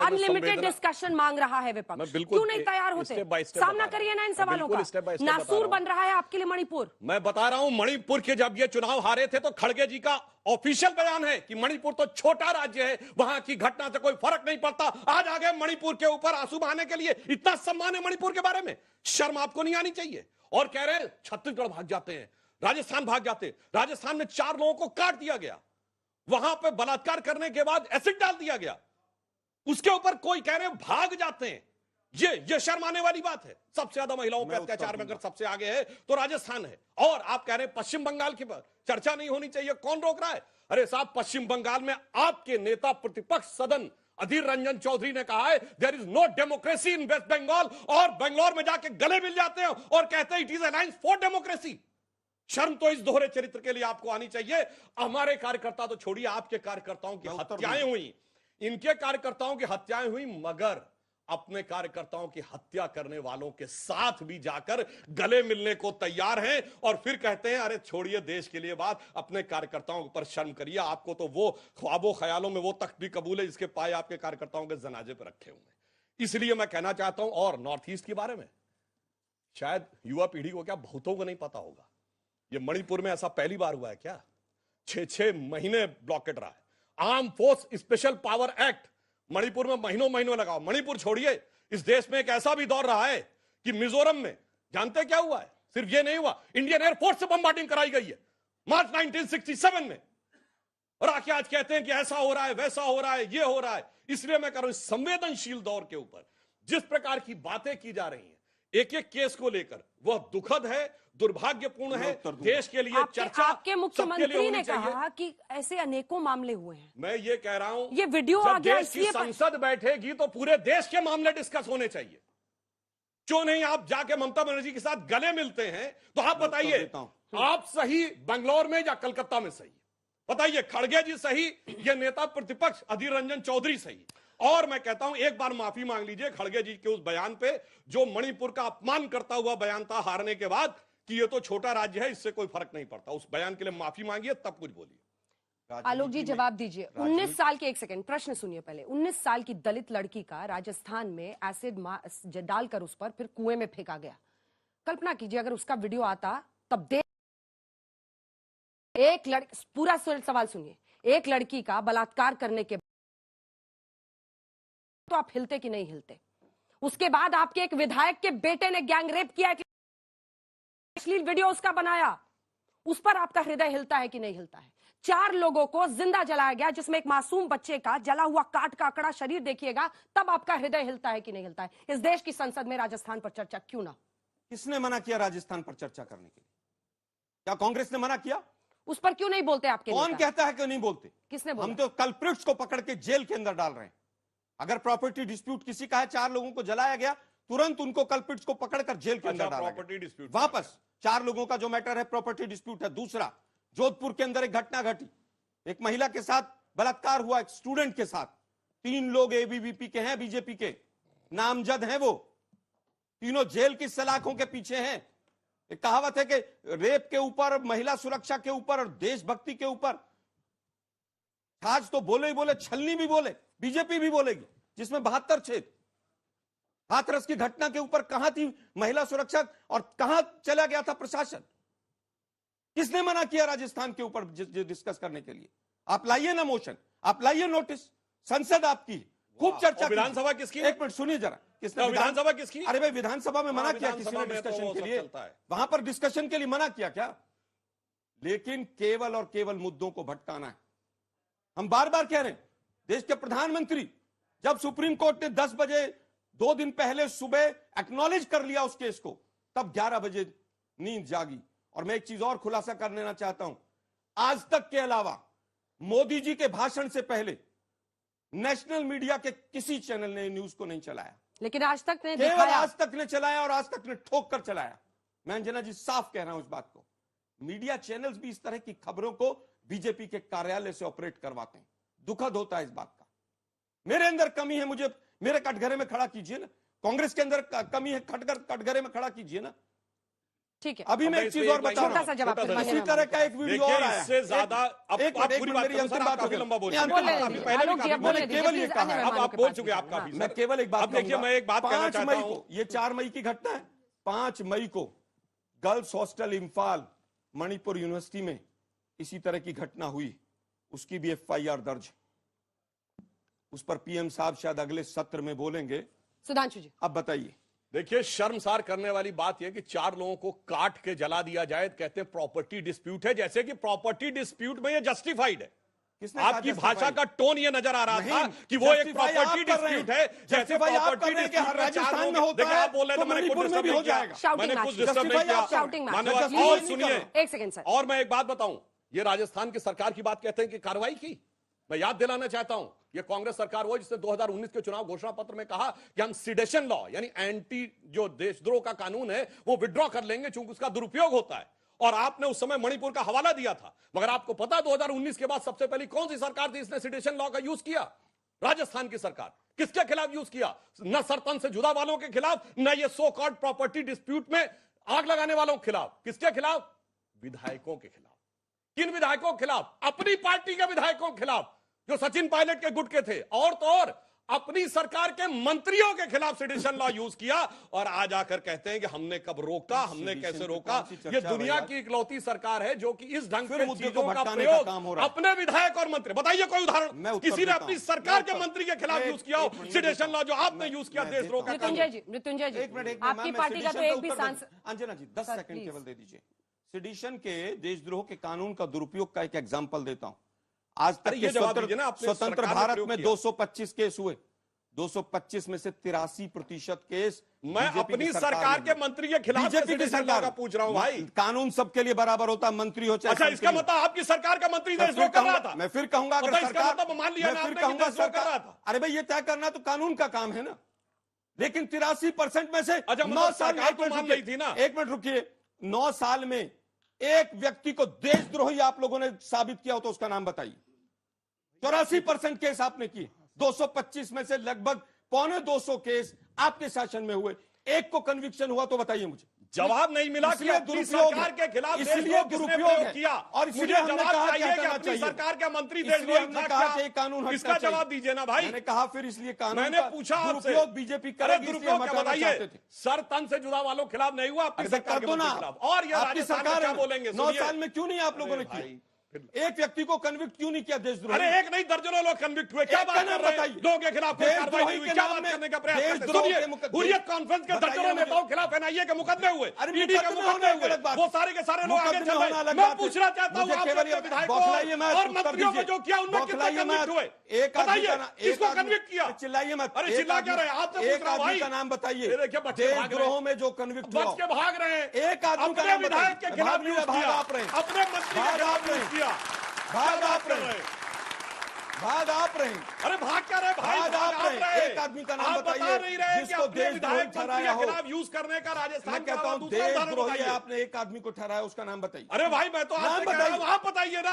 Unlimited discussion मांग रहा है विपक्ष, क्यों नहीं तैयार होते? सामना करिए ना इन सवालों का। नासूर बन रहा है आपके लिए मणिपुर। मैं बता रहा हूं, मणिपुर के जब ये चुनाव हारे थे तो खड़गे जी का ऑफिशियल बयान है कि मणिपुर तो छोटा राज्य है, वहां की घटना से कोई फर्क नहीं पड़ता। आज आ गए मणिपुर के ऊपर आंसू बहाने के लिए। इतना सम्मान है मणिपुर के बारे में, शर्म आपको नहीं आनी चाहिए। और कह रहे हैं छत्तीसगढ़ भाग जाते हैं, राजस्थान भाग जाते। राजस्थान में 4 लोगों को काट दिया गया, वहां पे बलात्कार करने के बाद एसिड डाल दिया गया, उसके ऊपर कोई कह रहे हैं भाग जाते हैं। ये शर्म आने वाली बात है। सबसे ज्यादा महिलाओं पे अत्याचार में अगर सबसे आगे है तो राजस्थान है। और आप कह रहे हैं पश्चिम बंगाल की चर्चा नहीं होनी चाहिए, कौन रोक रहा है? अरे साहब, पश्चिम बंगाल में आपके नेता प्रतिपक्ष सदन अधीर रंजन चौधरी ने कहा है there is no democracy in West Bengal, और बेंगलोर में जाके गले मिल जाते हैं और कहते हैं it is alliance for democracy. शर्म तो इस दोहरे चरित्र के लिए आपको आनी चाहिए। हमारे कार्यकर्ता तो छोड़िए, आपके कार्यकर्ताओं की हत्याएं हुई, इनके कार्यकर्ताओं की हत्याएं हुई, मगर अपने कार्यकर्ताओं की हत्या करने वालों के साथ भी जाकर गले मिलने को तैयार हैं और फिर कहते हैं अरे छोड़िए देश के लिए बात, अपने कार्यकर्ताओं पर शर्म करिए। आपको तो वो ख्वाबों ख्यालों में वो तख्त भी कबूल है जिसके पाए आपके कार्यकर्ताओं के जनाजे पर रखे हुए हैं। इसलिए मैं कहना चाहता हूं, और नॉर्थ ईस्ट के बारे में शायद युवा पीढ़ी को क्या बहुतों को नहीं पता होगा, ये मणिपुर में ऐसा पहली बार हुआ है क्या? 6-6 महीने ब्लॉकेट रहा है। Arm force special power act Manipur में महीनों महीनों लगाओ। मणिपुर छोड़िए, इस देश में एक ऐसा भी दौर रहा है कि मिजोरम में जानते क्या हुआ है? सिर्फ ये नहीं हुआ, इंडियन एयरफोर्स से बम्बार्डिंग कराई गई है मार्च 1967 में, और आके आज कहते हैं कि ऐसा हो रहा है, वैसा हो रहा है, ये हो रहा है। इसलिए मैं कह रहा हूं, संवेदनशील दौर के ऊपर जिस प्रकार की बातें की जा रही हैं एक एक केस को लेकर, वह दुखद है, दुर्भाग्यपूर्ण है। देश के लिए चर्चा आपके मुख्यमंत्री ने कहा कि ऐसे अनेकों मामले हुए हैं। मैं ये कह रहा हूं, ये वीडियो आ गया, देश की संसद बैठेगी तो पूरे देश के मामले डिस्कस होने चाहिए। क्यों नहीं आप जाके ममता बनर्जी के साथ गले मिलते हैं? तो आप बताइए, आप सही बंगलौर में या कलकत्ता में सही? बताइए, खड़गे जी सही, ये नेता प्रतिपक्ष अधीर रंजन चौधरी सही? और मैं कहता हूं, एक बार माफी मांग लीजिए खड़गे जी के उस बयान पे जो मणिपुर का अपमान करता हुआ बयान था हारने के बाद, कि ये तो छोटा राज्य है, इससे कोई फर्क नहीं पड़ता। उस बयान के लिए माफी मांगिए, तब कुछ बोलिए। आलोक जी जवाब दीजिए। 19 साल के, एक सेकंड प्रश्न सुनिए पहले। 19 साल की दलित लड़की का राजस्थान में एसिड डालकर उस पर फिर कुएं में फेंका गया। कल्पना कीजिए अगर उसका वीडियो आता, तब एक लड़की, पूरा सवाल सुनिए, एक लड़की का बलात्कार करने के तो आप हिलते कि नहीं हिलते? उसके बाद आपके एक विधायक के बेटे ने गैंग रेप किया, अश्लील वीडियो उसका बनाया, उस पर आपका हृदय हिलता है कि नहीं हिलता है? 4 लोगों को जिंदा जलाया गया, जिसमें एक मासूम बच्चे का जला हुआ काट का आंकड़ा शरीर देखिएगा, तब आपका हृदय हिलता है कि नहीं हिलता है? इस देश की संसद में राजस्थान पर चर्चा क्यों ना? किसने मना किया राजस्थान पर चर्चा करने के लिए? क्या कांग्रेस ने मना किया? उस पर क्यों नहीं बोलते आपके? कौन कहता है कि नहीं बोलते? किसने बोला? हम तो कल्प्रिट्स को पकड़ के जेल के अंदर डाल रहे हैं। अगर प्रॉपर्टी डिस्प्यूट किसी का है, 4 लोगों को जलाया गया, तुरंत उनको कल्प्रिट्स को पकड़कर जेल के अंदर डाला गया। वापस 4 लोगों का जो मैटर है प्रॉपर्टी डिस्प्यूट है। दूसरा, जोधपुर के अंदर एक घटना घटी, एक महिला के साथ बलात्कार हुआ, एक स्टूडेंट के साथ। 3 लोग एबीवीपी के हैं, बीजेपी के नामजद हैं, वो तीनों जेल की सलाखों के पीछे हैं। एक कहावत है कि रेप के ऊपर, महिला सुरक्षा के ऊपर और देशभक्ति के ऊपर आज तो बोले ही बोले, छलनी भी बोले, बीजेपी भी बोलेगी, जिसमें 72 छेद। हाथरस की घटना के ऊपर कहां थी महिला सुरक्षा और कहां चला गया था प्रशासन? किसने मना किया राजस्थान के ऊपर डिस्कस करने के लिए? आप लाइए ना मोशन, आप लाइए नोटिस, संसद आपकी, खूब चर्चा। विधानसभा किसकी? एक मिनट सुनिए जरा, किसने? विधानसभा किसकी? अरे भाई, विधानसभा में मना किया किसी ने डिस्कशन के लिए? वहां पर डिस्कशन के लिए मना किया क्या? लेकिन केवल और केवल मुद्दों को भटकाना है। हम बार बार कह रहे हैं, देश के प्रधानमंत्री जब सुप्रीम कोर्ट ने 10 बजे 2 दिन पहले सुबह एक्नॉलेज कर लिया उस केस को, तब 11 बजे नींद जागी। और मैं एक चीज और खुलासा कर लेना चाहता हूं, आज तक के अलावा मोदी जी के भाषण से पहले नेशनल मीडिया के किसी चैनल ने न्यूज को नहीं चलाया, लेकिन आज तक ने केवल आज तक ने चलाया और आज तक ने ठोक कर चलाया। मैं अंजना जी साफ कह रहा हूं इस बात को। मीडिया चैनल्स भी इस तरह की खबरों को बीजेपी के कार्यालय से ऑपरेट करवाते हैं। दुखद होता है इस बात का। मेरे अंदर कमी है, मुझे मेरे कटघरे में खड़ा कीजिए ना। कांग्रेस के अंदर कमी है, कटघरे में खड़ा कीजिए ना। ठीक है। अभी मैं एक चीज और बता रहा छोटा सा जवाब हूं, फिर इसी माननीय तरह का एक वीडियो और आया इससे ज्यादा अब एक आप मिनट, पूरी एक बात मिनट, मेरी करो सर, अंतिम आप बात हो काफी गई। लंबा बोल नहीं, रहे हैं। अंतिम आप बात। पहले भी आलोक जी, अब काफी- बोलने मैंने दीजिए, केवल ये प्लीज, कहा अन्य है। अब मेहमानों आप के बोल पास चुके हैं, भी आप जाना। काफी मैं सर। केवल एक बात अब देखिए, कहूंगा। मैं एक बात कहना 5 चाहता मई हूं। को, ये 4 मई की घटना है, 5 मई को girls hostel Imphal Manipur university में इसी तरह की घटना हुई, उसकी भी FIR दर्ज, उस पर PM साहब शायद अगले सत्र में बोलेंगे। सुधांशु जी, अब बताइए। देखिए, शर्मसार करने वाली बात यह कि 4 लोगों को काट के जला दिया जाए, कहते हैं प्रॉपर्टी डिस्प्यूट है, जैसे कि प्रॉपर्टी डिस्प्यूट में ये जस्टिफाइड है। किसने कहा आपकी justified? भाषा का टोन ये नजर आ रहा था नहीं, कि वो एक justify आप प्रॉपर्टी कर रहे हैं। डिस्प्यूट है, जैसे justify आप प्रॉपर्टी कर रहे हैं कि डिस्प्यूट में 4 राजस्थान में लोग, होता देखिए है, आप बोल रहे तो थे मैंने कुछ मणिपुर में डिस्टर्ब भी नहीं हो किया, जाएगा। Shouting मैंने match, कुछ डिस्टर्ब नहीं justify किया। आप कर रहे हैं। Shouting match, मान्यवर, justify और नहीं सुनिए, कर रहे। एक सेकंड सर। और मैं एक बात बताऊं, ये राजस्थान की सरकार की बात कहते हैं कि कार्रवाई की। मैं याद दिलाना चाहता हूं, ये कांग्रेस सरकार वो जिसने 2019 के चुनाव घोषणा पत्र में कहा कि हम सिडेशन लॉ यानी एंटी जो देशद्रोह का कानून है वो विड्रॉ कर लेंगे क्योंकि उसका दुरुपयोग होता है। और आपने उस समय मणिपुर का हवाला दिया था, मगर आपको पता 2019 के बाद सबसे पहली कौन सी सरकार थी इसने सिडेशन लॉ का यूज किया? राजस्थान की सरकार। किसके खिलाफ यूज किया? न सरपंच से जुदा वालों के खिलाफ, न ये सो कॉल्ड प्रॉपर्टी डिस्प्यूट में आग लगाने वालों के खिलाफ। किसके खिलाफ? विधायकों के खिलाफ। किन विधायकों के खिलाफ? अपनी पार्टी के विधायकों के खिलाफ जो सचिन पायलट के गुट के थे, और तो और अपनी सरकार के मंत्रियों के खिलाफ सिडिशन लॉ यूज किया। और आज आकर कहते हैं कि हमने कब रोका, हमने कैसे रोका। ये दुनिया की इकलौती सरकार है जो कि इस ढंग से चीजों का प्रयोग अपने विधायक और मंत्री, बताइए कोई उदाहरण किसी ने अपनी सरकार के मंत्री के खिलाफ यूज किया हो सिडिशन लॉ जो आपने यूज किया देशद्रोह का कानून। मृत्युंजय जी, एक मिनट, आपकी पार्टी का तो एक भी सांसद। अंजना जी 10 सर, सेकंड प्लीज। केवल दे दीजिए। सिडिशन के देशद्रोह के कानून का दुरुपयोग का एक एग्जांपल देता हूं। आज तक अरे ये के जवाब दीजिए ना, आपने स्वतंत्र सरकार ने भारत प्रयोग में किया। 225 केस हुए, 225 में से 83% केस मैं बीजेपी अपनी की सरकार के में। मंत्री के खिलाफ बीजेपी की सिडिशन लॉ सरकार का पूछ रहा हूं भाई। कानून सबके लिए बराबर होता, मंत्री हो चाहे अच्छा, इसका मंत्री हो। मतलब आपकी सरकार का मंत्री मैं देशद्रोह फिर कर रहा कहूंगा- था। मैं फिर कहूंगा अगर तो इसका सरकार, मतलब मान लिया मैं ना फिर आपने कि कहूंगा देशद्रोह कर रहा सरकार, था। अरे भाई ये तय करना तो कानून का काम है ना। लेकिन 83% में से अच्छा, 9 मतलब साल सरकार एक तो मिनट मान रुकिए, रही थी ना। एक मिनट रुकिए, 9 साल में एक व्यक्ति को देशद्रोही आप लोगों ने साबित किया हो तो उसका नाम बताइए। 84% केस आपने किए, 225 में से लगभग 225 केस आपके शासन में हुए, एक को कन्विक्शन हुआ तो बताइए मुझे। जवाब नहीं मिला कि इसलिए अपनी दुरुपयोग सरकार है। के खिलाफ इसलिए देशद्रोह किसने दुरुपयोग प्रयोग है। किया। और इसलिए मुझे हमने जवाब कहा चाहिए क्या कि करना अपनी चाहिए। सरकार का मंत्री इसलिए देशद्रोही हमने था कहा क्या? कि ये कानून हटना इसका चाहिए। जवाब दीजिए ना भाई। मैंने कहा फिर इसलिए कानून मैंने का पूछा आपसे, दुरुपयोग बीजेपी अरे करेगी, इसलिए दुरुपयोग हम क्या हटाना चाहते बताइए। थे। सर तन से जुड़ा वालों के खिलाफ नहीं हुआ, अपनी अरे सरकार कर के दो मंत्री ना, के खिलाफ। और ये आपकी राजस्थान में सरकार क्या है, बोलेंगे? 9 सुनिए। साल में क्यों नहीं आप लोगों ने भाई, किया? एक व्यक्ति को कन्विक्ट क्यों नहीं किया देशद्रोह? अरे एक नहीं दर्जनों लोग कन्विक्ट हुए। क्या एक बात का कर नाम रहे हैं? बताइए। लोगों के खिलाफ कोई कार्रवाई नहीं हुई, देशद्रोही के क्या नाम बात में करने का प्रयास करते हैं? देशद्रोह सुनिए, के मुकदमे- हुर्रियत कॉन्फ्रेंस के बताइए दर्जनों मुझे। नेताओं के खिलाफ NIA के मुकदमे हुए, अरे ईडी के मुकदमे मुकदमे होना हुए, अलग बात वो है। सारे के सारे लोग आगे मुकदमे चल होना रहे। अलग मैं बात है। पूछना चाहता हूँ मुझे आप केवल अपने ये विधायकों बौखलाइए मत, और उत्तर मंत्रियों को दीजिए। जो किया उनमें कितने बौखलाइए कन्विक्ट मत। हुए? एक आदमी बताइए, का ना- एक किसको आदमी- कन्विक्ट किया? चिल्लाइए मत। अरे एक चिल्ला क्या आदमी- रहे हैं? आपसे पूछ एक रहा हूं आदमी भाई। का नाम बताइए। ये देखिए, बच्चे भाग रहे हैं। देशद्रोह में जो कन्विक्ट हुआ, बच के भाग रहे हैं। एक आदमी का अपने नाम विधायक बताइए। के खिलाफ भाग यूज नहीं, भाग किया, आप रहे हैं। अपने मंत्री के भाग खिलाफ आप रहे यूज हैं। किया। भाग क्या आप बात कर रहे रहे हैं। हैं? भाग आप रहे हैं। अरे भाग क्या रहे भाई? भाग आप रहे हैं। एक आदमी का नाम आप बता बताइए नहीं रहे कि जिसको अपने देशद्रोही विधायक मंत्री ठहराया के हो। खिलाफ यूज करने का राजस्थान मैं के कहता अलावा हूं दूसरा उदाहरण देशद्रोही बताइए। आपने एक आदमी को ठहराया, उसका नाम बताइए। अरे भाई मैं तो नाम आपसे कह रहा हूं, बताइए। आप बताइए ना।